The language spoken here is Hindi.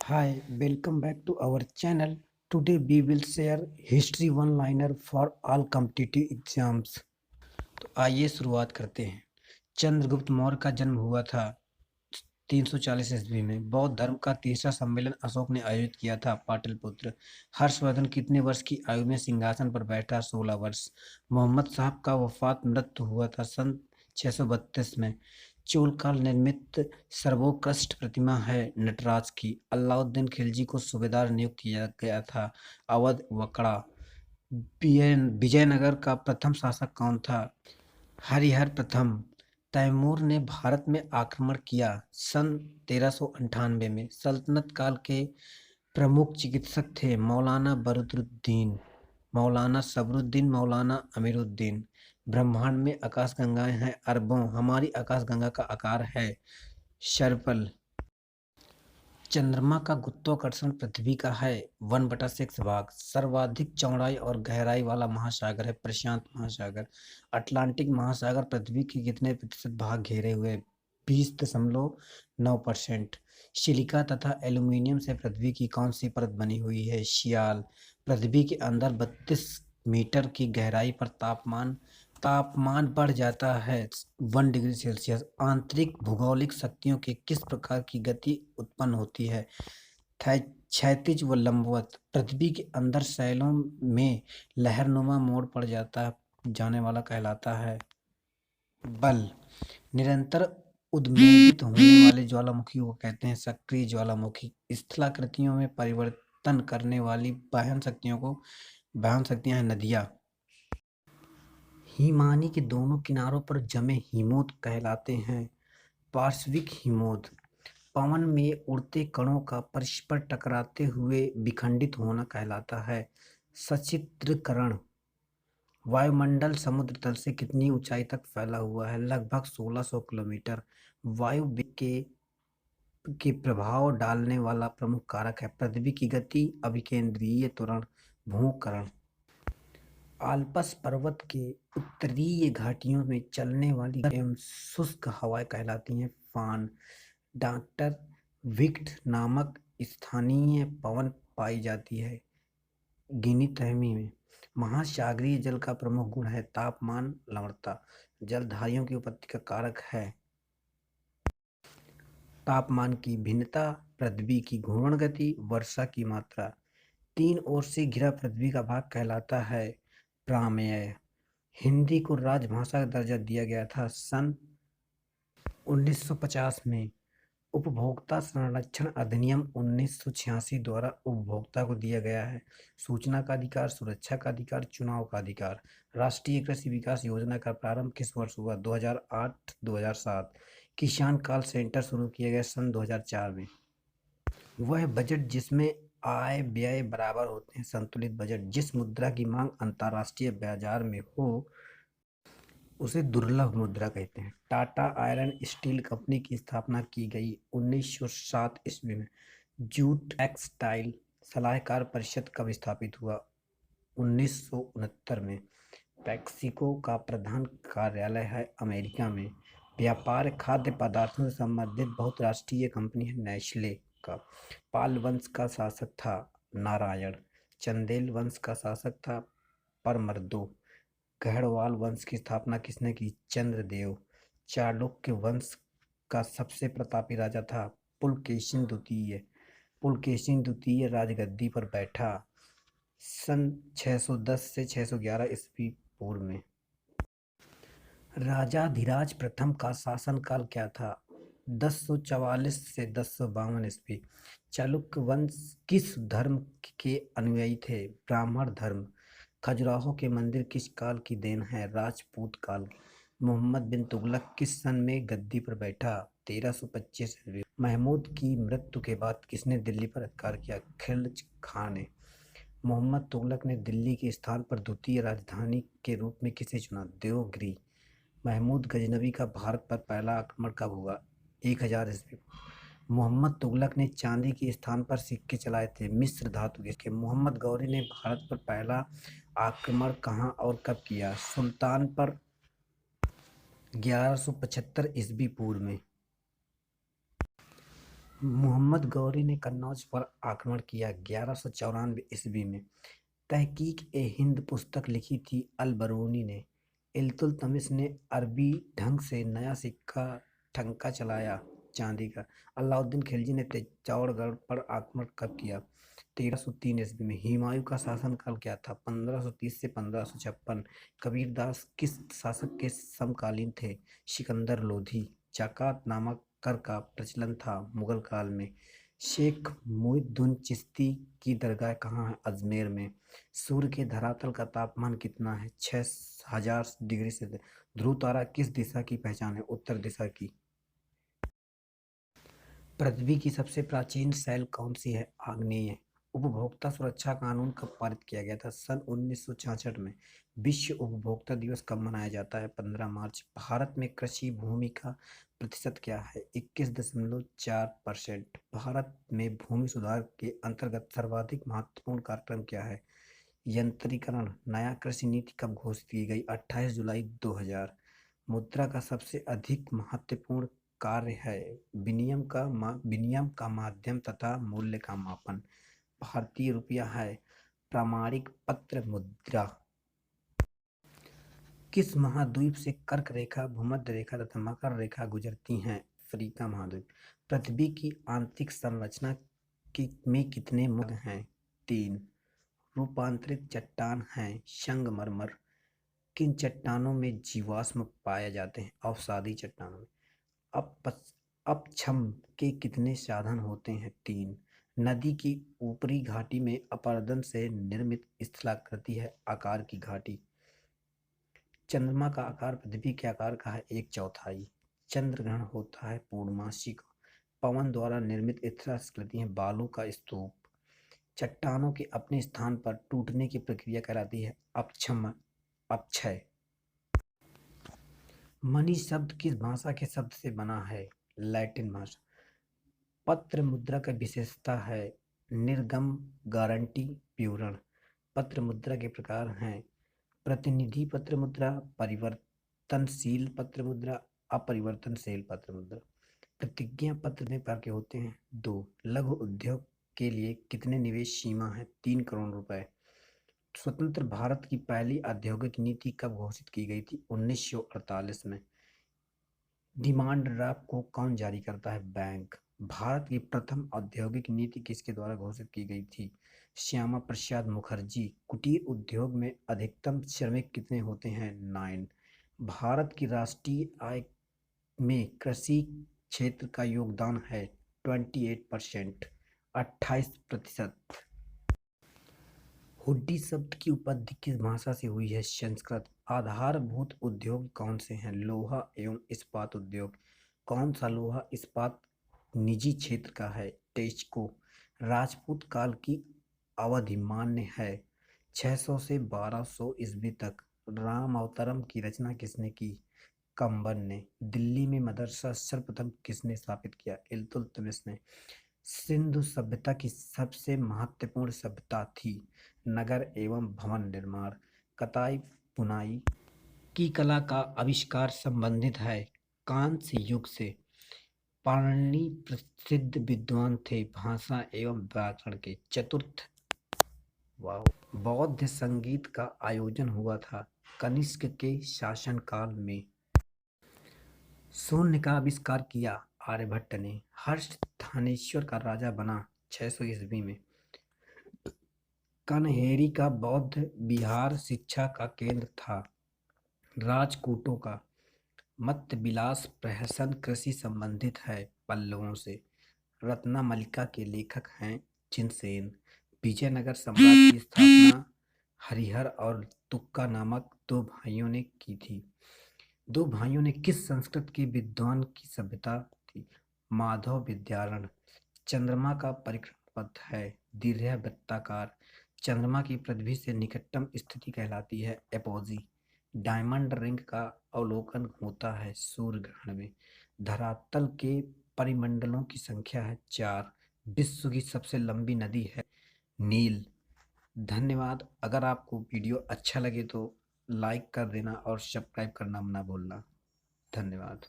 Hi, welcome back to our channel. Today we will share history one-liner for all competitive exams. तो आइए शुरुआत करते हैं। चंद्रगुप्त मौर्य का जन्म हुआ था 340 ईस्वी में। बौद्ध धर्म का तीसरा सम्मेलन अशोक ने आयोजित किया था पाटलिपुत्र। हर्षवर्धन कितने वर्ष की आयु में सिंहासन पर बैठा? 16 वर्ष। मोहम्मद साहब का वफात मृत्यु हुआ था सन 632 में। चोल काल निर्मित सर्वोत्कृष्ट प्रतिमा है नटराज की। अलाउद्दीन खिलजी को सूबेदार नियुक्त किया गया था। अवध वकड़ा। विजयनगर का प्रथम शासक कौन था? हरिहर प्रथम। तैमूर ने भारत में आक्रमण किया सन 1398 में। सल्तनत काल के प्रमुख चिकित्सक थे मौलाना बदरुद्दीन, मौलाना सबरुद्दीन, मौलाना अमीरुद्दीन। ब्रह्मांड में आकाशगंगाएं हैं अरबों। हमारी आकाशगंगा का आकार है सर्पल। चंद्रमा का गुरुत्वाकर्षण पृथ्वी का है 1/6 भाग। सर्वाधिक चौड़ाई और गहराई वाला महासागर है प्रशांत महासागर। अटलांटिक महासागर पृथ्वी के कितने प्रतिशत भाग घेरे हुए? 20.9%। सिलिका तथा एल्यूमीनियम से पृथ्वी की कौन सी परत बनी हुई है? सियाल। पृथ्वी के अंदर 32 मीटर की गहराई पर तापमान बढ़ जाता है 1 डिग्री सेल्सियस। आंतरिक भूगोलिक शक्तियों के किस प्रकार की गति उत्पन्न होती है? क्षैतिज व लंबवत। पृथ्वी के अंदर शैलों में लहरनुमा मोड़ पड़ जाने वाला कहलाता है बल। निरंतर उद्वेलित होने वाले ज्वालामुखी को कहते हैं सक्रिय ज्वालामुखी। स्थलाकृतियों में परिवर्तन करने वाली वहन शक्तियां हैं नदियां। हिमानी के दोनों किनारों पर जमे हिमोद कहलाते हैं पार्श्विक हिमोद। पवन में उड़ते कणों का परस्पर टकराते हुए विखंडित होना कहलाता है सचिद्रकरण। वायुमंडल समुद्र तल से कितनी ऊंचाई तक फैला हुआ है? लगभग 1600 किलोमीटर। वायु वेग के प्रभाव डालने वाला प्रमुख कारक है पृथ्वी की गति, अभिकेंद्रीय त्वरण, भूकरण। आल्प्स पर्वत के उत्तरीय घाटियों में चलने वाली एवं शुष्क हवाएं कहलाती हैं फान। डॉक्टर विक्ट नामक स्थानीय पवन पाई जाती है गिनी तहमी में। महासागरीय जल का प्रमुख गुण है तापमान, लवणता। जलधारियों की उत्पत्ति का कारक है तापमान की भिन्नता, पृथ्वी की घूर्णन गति, वर्षा की मात्रा। तीन ओर से घिरा पृथ्वी का भाग कहलाता है प्रामेय। हिंदी को राजभाषा का दर्जा दिया गया था सन 1950 में। उपभोक्ता संरक्षण अधिनियम 1986 द्वारा उपभोक्ता को दिया गया है सूचना का अधिकार, सुरक्षा का अधिकार, चुनाव का अधिकार। राष्ट्रीय कृषि विकास योजना का प्रारंभ किस वर्ष हुआ? 2008-2007। किसान कॉल सेंटर शुरू किया गया सन 2004 में। वह बजट जिसमें आय व्यय बराबर होते हैं संतुलित बजट। जिस मुद्रा की मांग अंतर्राष्ट्रीय बाजार में हो उसे दुर्लभ मुद्रा कहते हैं। टाटा आयरन स्टील कंपनी की स्थापना की गई 1907 ईस्वी में। जूट टेक्सटाइल सलाहकार परिषद कब स्थापित हुआ? 1969 में। पैक्सिको का प्रधान कार्यालय है अमेरिका में। व्यापार खाद्य पदार्थों से संबंधित बहुराष्ट्रीय कंपनी है नेस्ले का। पाल वंश का शासक था नारायण। चंदेल वंश का शासक था परमर्दो। गढ़वाल वंश की स्थापना किसने की? चंद्रदेव। चालुक्य वंश का सबसे प्रतापी राजा था पुलकेशिन द्वितीय। पुलकेशिन द्वितीय राजगद्दी पर बैठा सन 610 से 611 ईस्वी पूर्व में। राजाधिराज प्रथम का शासनकाल क्या था? 1044 से 1052 ईस्वी। चालुक्य वंश किस धर्म के अनुयायी थे? ब्राह्मण धर्म। खजुराहो के मंदिर किस काल की देन है? राजपूत काल की। मोहम्मद बिन तुगलक किस सन में गद्दी पर बैठा? 1325 ईस्वी। महमूद की मृत्यु के बाद किसने दिल्ली पर अधिकार किया? खिलज खां ने। मोहम्मद तुगलक ने दिल्ली के स्थान पर द्वितीय राजधानी के रूप में किसे चुना? देवगिरी। महमूद गजनवी का भारत पर पहला आक्रमण कब हुआ? 1000 ईस्वी। मोहम्मद तुगलक ने चांदी के स्थान पर सिक्के चलाए थे मिस्र धातु के। मोहम्मद गौरी ने भारत पर पहला आक्रमण कहाँ और कब किया? सुल्तान पर 1175 ईस्वी पूर्व में। मोहम्मद गौरी ने कन्नौज पर आक्रमण किया 1194 ईस्वी में। तहकीक-ए-हिंद पुस्तक लिखी थी अल-बरूनी ने। इल्तुतमिश ने अरबी ढंग से नया सिक्का ठंका चलाया चांदी का। अलाउद्दीन खिलजी ने चित्तौड़गढ़ पर आक्रमण कब किया? 1303 ईस्वी में। हुमायूं का शासनकाल क्या था? 1530 से 1556। कबीरदास किस शासक के समकालीन थे? सिकंदर लोधी। ज़कात नामक कर का प्रचलन था मुगल काल में। शेख मुहिउद्दीन चिश्ती की दरगाह कहाँ है? अजमेर में। सूर्य के धरातल का तापमान कितना है? 6000 डिग्री से। ध्रुव तारा किस दिशा की पहचान है? उत्तर दिशा की। पृथ्वी की सबसे प्राचीन शैल कौन सी है? आग्नेय। उपभोक्ता सुरक्षा कानून कब पारित किया गया था? सन 1966 में। विश्व उपभोक्ता दिवस कब मनाया जाता है? 15 मार्च। भारत में कृषि भूमि का प्रतिशत क्या है? 21.4%। भारत में भूमि सुधार के अंतर्गत सर्वाधिक महत्वपूर्ण कार्यक्रम क्या है? यंत्रीकरण। नया कृषि नीति कब घोषित की गई? 28 जुलाई 2000। मुद्रा का सबसे अधिक महत्वपूर्ण कार्य है विनिमय का माध्यम तथा मूल्य का मापन। भारतीय रुपया है प्रामाणिक पत्र मुद्रा। किस महाद्वीप से कर्क रेखा, भूमध्य रेखा तथा मकर रेखा गुजरती हैं? अफ्रीका महाद्वीप। पृथ्वी की आंतरिक संरचना में कितने मग हैं? 3। रूपांतरित चट्टान हैं संगमरमर। किन चट्टानों में जीवाश्म पाए जाते हैं? अवसादी चट्टानों में। अपक्षम के कितने साधन होते हैं? 3। नदी की ऊपरी घाटी में अपरदन से निर्मित स्थलाकृति है आकार की घाटी। चंद्रमा का आकार पृथ्वी के आकार का है 1/4। चंद्र ग्रहण होता है पूर्णमासी को। पवन द्वारा निर्मित स्थलाकृति है बालू का स्तूप। चट्टानों के अपने स्थान पर टूटने की प्रक्रिया कहलाती है अपक्षय। मनी शब्द किस भाषा के शब्द से बना है? लैटिन भाषा। पत्र मुद्रा का विशेषता है निर्गम, गारंटी, विवरण। पत्र मुद्रा के प्रकार हैं प्रतिनिधि पत्र मुद्रा, परिवर्तनशील पत्र मुद्रा, अपरिवर्तनशील पत्र मुद्रा। प्रतिज्ञा पत्र में प्रकार के होते हैं 2। लघु उद्योग के लिए कितने निवेश सीमा है? 3 करोड़ रुपए। स्वतंत्र भारत की पहली औद्योगिक नीति कब घोषित की गई थी? 1948 में। डिमांड ड्राफ्ट को कौन जारी करता है? बैंक। भारत की प्रथम औद्योगिक नीति किसके द्वारा घोषित की गई थी? श्यामा प्रसाद मुखर्जी। कुटीर उद्योग में अधिकतम श्रमिक कितने होते हैं? 9। भारत की राष्ट्रीय आय में कृषि क्षेत्र का योगदान है 28%, 28%। हुड्डी शब्द की उत्पत्ति किस भाषा से हुई है? संस्कृत। आधारभूत उद्योग कौन से हैं? लोहा एवं इस्पात उद्योग। कौन सा लोहा इस्पात निजी क्षेत्र का है? टेस्को। राजपूत काल की अवधि मान्य है 600 से 1200 ईस्वी तक। राम अवतारम की रचना किसने की? कंबन ने। दिल्ली में मदरसा सर्वप्रथम किसने स्थापित किया? इल्तुतमिश ने। सिंधु सभ्यता की सबसे महत्वपूर्ण सभ्यता थी नगर एवं भवन निर्माण। कताई बुनाई की कला का आविष्कार संबंधित है कांस्य युग से। पाणिनि प्रसिद्ध विद्वान थे भाषा एवं व्याकरण के। चतुर्थ बौद्ध संगीत का आयोजन हुआ था कनिष्क के शासनकाल में। शून्य का आविष्कार किया आर्यभट्ट ने। हर्ष थानेश्वर का राजा बना 600 ईस्वी में। कन्हेरी का बौद्ध विहार शिक्षा का केंद्र था। राजपूतों का मत विलास प्रहसन कृषि संबंधित है पल्लवों से। रत्नामलिका के लेखक हैं जिनसेन। विजयनगर साम्राज्य की स्थापना हरिहर और तुक्का नामक 2 भाइयों ने की थी। 2 भाइयों ने किस संस्कृत के विद्वान की सभ्यता थी? माधव विद्यारण। चंद्रमा का परिक्रमा पथ है दीर्घवृत्ताकार। चंद्रमा की पृथ्वी से निकटतम स्थिति कहलाती है एपोजी। डायमंड रिंग का अवलोकन होता है सूर्य ग्रहण में। धरातल के परिमंडलों की संख्या है 4। विश्व की सबसे लंबी नदी है नील। धन्यवाद। अगर आपको वीडियो अच्छा लगे तो लाइक कर देना और सब्सक्राइब करना ना भूलना। धन्यवाद।